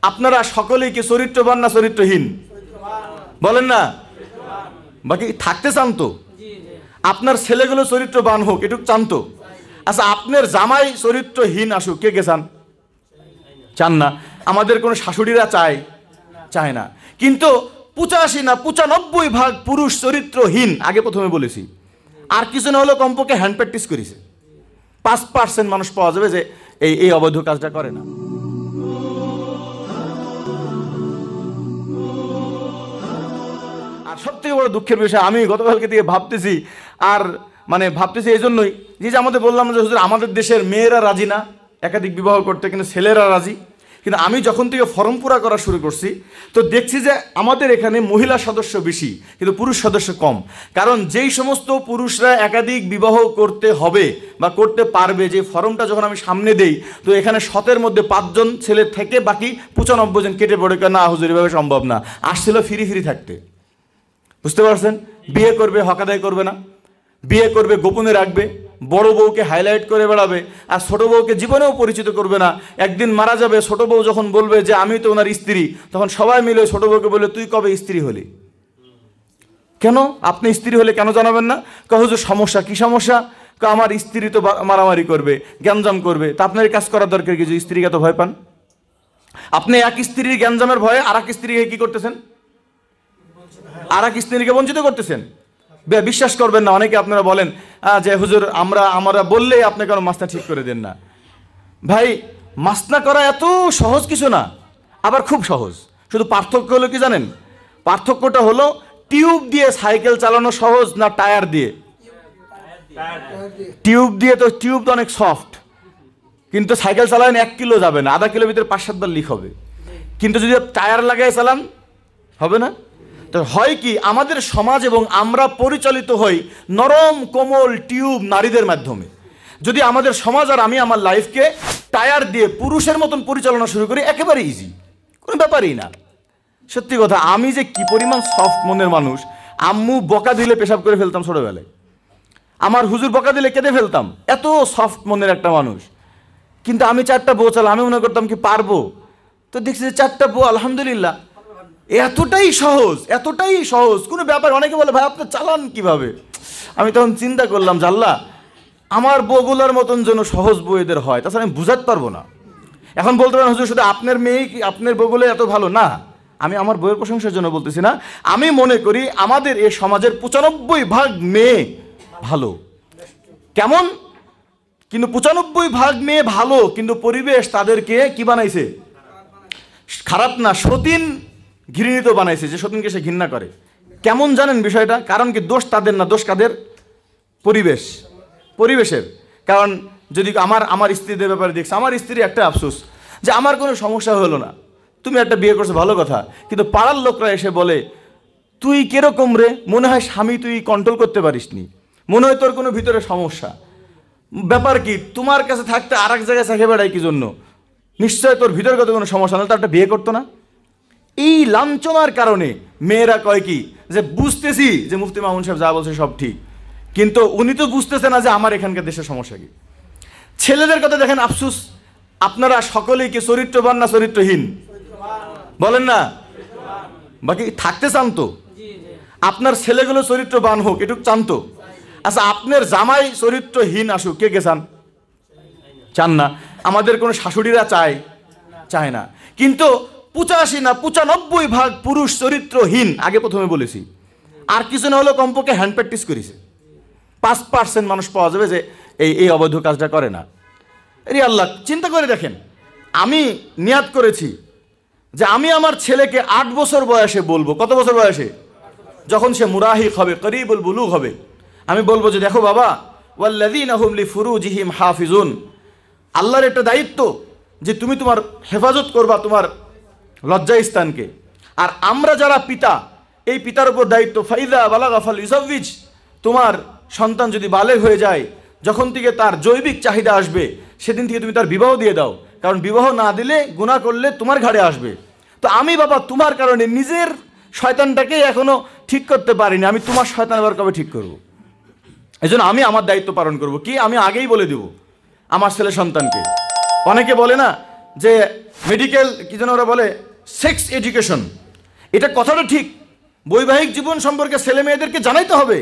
আপনারা সকলেই কি চরিত্রবান না চরিত্রহীন? বলেন না, বাকি থাকতে চান তো? আপনার ছেলেগুলো চরিত্রবান হোক এটুক চান তো? আচ্ছা, আপনার জামাই চরিত্রহীন আসুক, কে কে চান? চান না। আমাদের কোনো শাশুড়িরা চায় না। কিন্তু 85 না 95% পুরুষ চরিত্রহীন, আগে প্রথমে বলেছি। আর কিছু না হলেও কমপক্ষে হ্যান্ড প্র্যাকটিস করেছে। 5% মানুষ পাওয়া যাবে যে এই অবৈধ কাজটা করে না। আর সবথেকে বড় দুঃখের বিষয়, আমি গতকালকে থেকে ভাবতেছি, আর ভাবতেছি এই জন্যই যে আমাদের বললাম যে হুজুর আমাদের দেশের মেয়েরা রাজি না একাধিক বিবাহ করতে, কিন্তু ছেলেরা রাজি। কিন্তু আমি যখন থেকে ফর্ম পুরা করা শুরু করছি তো দেখছি যে আমাদের এখানে মহিলা সদস্য বেশি কিন্তু পুরুষ সদস্য কম। কারণ যেই সমস্ত পুরুষরা একাধিক বিবাহ করতে হবে বা করতে পারবে, যে ফর্মটা যখন আমি সামনে দেই তো এখানে 7-এর মধ্যে 5 জন ছেলে থেকে বাকি 95 জন কেটে পড়ে, না হুজুর এভাবে সম্ভব না, আসছিল ফ্রি থাকতে। বুঝতে পারছেন? বিয়ে করবে হক আদায় করবে না, বিয়ে করবে গোপনে রাখবে, বড় বউকে হাইলাইট করে বেড়াবে, আর ছোট বউকে জীবনেও পরিচিত করবে না। একদিন মারা যাবে, ছোট বউ যখন বলবে যে আমি তো ওনার স্ত্রী, তখন সবাই মিলে ছোট বউকে বলে তুই কবে স্ত্রী হলি? কেন আপনি স্ত্রী হলে কেন জানাবেন না? হুজুর সমস্যা কি? সমস্যা আমার স্ত্রী তো মারামারি করবে, গ্যাঞ্জাম করবে। তা আপনার কাজ করার দরকার কি? যে স্ত্রীকে তো ভয় পান আপনি, এক স্ত্রীর গ্যাঞ্জামের ভয়ে আর এক স্ত্রীকে কি করতেছেন? আর এক স্ত্রীকে বঞ্চিত করতেছেন। বিশ্বাস করবেন না, অনেকে আপনারা বলেন যে হুজুর আমরা বললেই আপনি কেন মাসনা ঠিক করে দেন না। ভাই, মাসনা করা এত সহজ কিছু না, আবার খুব সহজ। শুধু পার্থক্য হলো কি জানেন? পার্থক্যটা হলো টিউব দিয়ে সাইকেল চালানো সহজ না টায়ার দিয়ে? টিউব দিয়ে তো অনেক সফট, কিন্তু সাইকেল চালান 1 কিলো যাবে না, আধা কিলোর ভিতরে 5-7 বার লিক হবে। কিন্তু যদি টায়ার লাগায় চালান হবে না। তো হয় কি, আমাদের সমাজ এবং আমরা পরিচালিত হই নরম কোমল টিউব নারীদের মাধ্যমে। যদি আমাদের সমাজ আর আমি আমার লাইফকে টায়ার দিয়ে পুরুষের মতন পরিচালনা শুরু করি, একেবারে ইজি, কোনো ব্যাপারই না। সত্যি কথা, আমি যে কি পরিমাণ সফট মনের মানুষ। আম্মু বকা দিলে পেশাব করে ফেলতাম ছোটবেলায়, আমার হুজুর বকা দিলে কেঁদে ফেলতাম, এত সফট মনের একটা মানুষ। কিন্তু আমি 4টা বউ চালাম, আমি মনে করতাম কি পারবো, তো দেখছি যে 4টা বউ আলহামদুলিল্লাহ এতটাই সহজ কোনো ব্যাপার। অনেকে বলে ভাই আপনি চালান কিভাবে? আমি তখন চিন্তা করলাম যে আল্লাহ, আমার বউগুলোর মতন যেন সহজ বউ এদের হয়, তাছাড়া আমি বুঝাতে পারবো না। এখন বলতে পারেন হুজুর শুধু আপনার মেয়ে কি আপনার বউগুলো এত ভালো না? আমি আমার বউয়ের প্রশংসার জন্য বলতেছি না, আমি মনে করি আমাদের এই সমাজের 95% মেয়ে ভালো। কেমন? কিন্তু 95% মেয়ে ভালো, কিন্তু পরিবেশ তাদেরকে কি বানাইছে? খারাপ না, সতীন ঘৃণিত বানাইছে, যে সতীনকে সে ঘৃণা করে। কেমন জানেন বিষয়টা? কারণ কি, দোষ তাদের না, দোষ কাদের? পরিবেশের। কারণ যদি আমার স্ত্রীদের ব্যাপারে দেখছি, আমার স্ত্রী একটা আফসোস যে আমার কোনো সমস্যা হলো না, তুমি একটা বিয়ে করছো ভালো কথা, কিন্তু পাড়ার লোকরা এসে বলে তুই কিরকম রে, মনে হয় স্বামী তুই কন্ট্রোল করতে পারিসনি, মনে হয় তোর কোনো ভিতরে সমস্যা। ব্যাপার কি, তোমার কাছে থাকতে আর এক জায়গায় চেখে বেড়াই কি জন্য? নিশ্চয় তোর ভিতরগত কোনো সমস্যা, নাহলে তো একটা বিয়ে করতো না। এই লাঞ্ছনার কারণে মেয়েরা কয় কি, যে বুঝতেছি যে মুফতি মামুন সাহেব যা বলছে সব ঠিক, কিন্তু উনি তো বুঝতেছে না যে আমার এখানকার দেশের সমস্যা কি। ছেলেদের কথা দেখেন, আফসোস, আপনারা সকলেই কি চরিত্রবান না চরিত্রহীন? বলেন না, বাকি থাকতে চান তো? আপনার ছেলেগুলো চরিত্রবান হোক এটুক চান তো? আচ্ছা, আপনার জামাই চরিত্রহীন আসুক, কে কে চান না। আমাদের কোনো শাশুড়িরা চায় না। কিন্তু 85 না 95% পুরুষ চরিত্রহীন, আগে প্রথমে বলেছি। আর কিছু না হলেও কমপক্ষে হ্যান্ড প্র্যাকটিস করেছে। 5% মানুষ পাওয়া যাবে যে এই অবৈধ কাজটা করে না। আরে আল্লাহ, চিন্তা করে দেখেন, আমি নিয়াত করেছি যে আমি আমার ছেলেকে 8 বছর বয়সে বলবো। কত বছর বয়সে? যখন সে মুরাহিক হবে, করিবুল বুলুগ হবে, আমি বলবো যে দেখো বাবা, ওয়াল্লাযীনা হুম লিফুরুজিহিম হাফিজুন, আল্লাহর একটা দায়িত্ব যে তুমি তোমার হেফাজত করবা তোমার লজ্জাস্থানকে। আর আমরা যারা পিতা, এই পিতার উপর দায়িত্ব, ফাইদা বালাগা ফালইউযাওয়িজ, তোমার সন্তান যদি বালেগ হয়ে যায়, যখন থেকে তার জৈবিক চাহিদা আসবে সেদিন থেকে তুমি তার বিবাহ দিয়ে দাও, কারণ বিবাহ না দিলে গুনাহ করলে তোমার ঘাড়ে আসবে। তো আমি বাবা তোমার কারণে নিজের শয়তানটাকে এখনো ঠিক করতে পারিনি, আমি তোমার শয়তান আবার কবে ঠিক করব? এই জন্য আমি আমার দায়িত্ব পালন করব। কি? আমি আগেই বলে দেব আমার ছেলে সন্তানকে। অনেকে বলে না যে মেডিকেল কি যেন ওরা বলে সেক্স এডুকেশন, এটা কথাটা ঠিক, বৈবাহিক জীবন সম্পর্কে ছেলে মেয়েদেরকে জানাইতে হবে,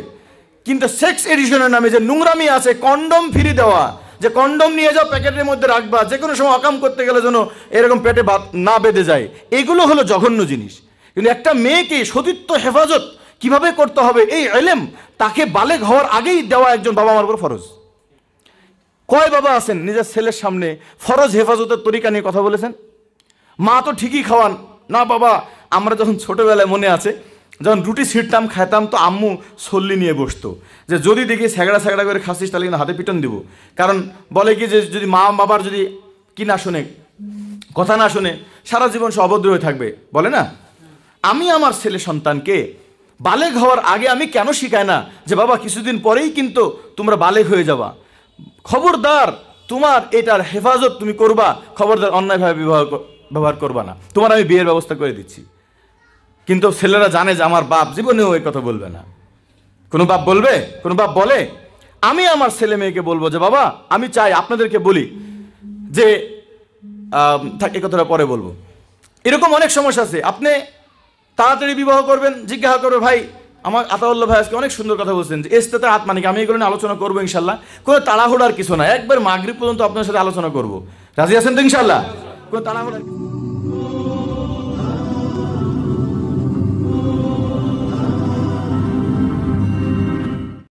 কিন্তু সেক্স এডুকেশনের নামে যে নোংরামি আছে, কন্ডম ফ্রি দেওয়া, যে কন্ডম নিয়ে যাও প্যাকেটের মধ্যে রাখবা, যে কোনো সময় অকাম করতে গেলে যেন এরকম পেটে ভাত না বেঁধে যায়, এগুলো হলো জঘন্য জিনিস। কিন্তু একটা মেয়েকে সতীত্ব হেফাজত কিভাবে করতে হবে এই ইলম তাকে বালেগ হওয়ার আগেই দেওয়া একজন বাবা মার উপর ফরজ। কয় বাবা আছেন নিজের ছেলের সামনে ফরজ হেফাজতের তরিকা নিয়ে কথা বলেছেন? মা তো ঠিকই খাওয়ান না বাবা, আমরা যখন ছোটবেলায় মনে আছে যখন রুটি ছিঁড়তাম খাইতাম তো আম্মু সল্লি নিয়ে বসতো, যে যদি দেখি স্যাগড়া স্যাগড়া করে খাচ্ছিস তাহলে কিন্তু হাতে পিটন দিব। কারণ বলে কি যে যদি মা বাবার যদি কি না শোনে, কথা না শোনে, সারা জীবন সে অভদ্র হয়ে থাকবে, বলে না? আমি আমার ছেলে সন্তানকে বালেগ হওয়ার আগে আমি কেন শিখাই না যে বাবা কিছুদিন পরেই কিন্তু তোমরা বালেগ হয়ে যাবা, খবরদার তোমার এটার হেফাজত তুমি করবা, খবরদার অন্যায়ভাবে ব্যবহার করবা না, তোমার আমি বিয়ের ব্যবস্থা করে দিচ্ছি। কিন্তু ছেলেরা জানে যে আমার বাপ জীবনেও এই কথা বলবে না। কোনো বাপ বলবে? কোনো বাপ বলে? আমি আমার ছেলে মেয়েকে বলবো যে বাবা আমি চাই, আপনাদেরকে বলি যে এই কথাটা পরে বলবো, এরকম অনেক সমস্যা আছে, আপনি তাড়াতাড়ি বিবাহ করবেন, জিজ্ঞাসা করবে ভাই আমার আতাউল্লাহ ভাই আজকে অনেক সুন্দর কথা বলছেন যে ইস্তেতার হাত মানে কি, আমি এগুলো নিয়ে আলোচনা করবো ইনশাল্লাহ, কোনো তাড়াহুড়ার কিছু না, একবার মাগরিব পর্যন্ত আপনার সাথে আলোচনা করবো, রাজি আছেন তো ইনশাল্লাহ? কোনো তাড়াহুড়ার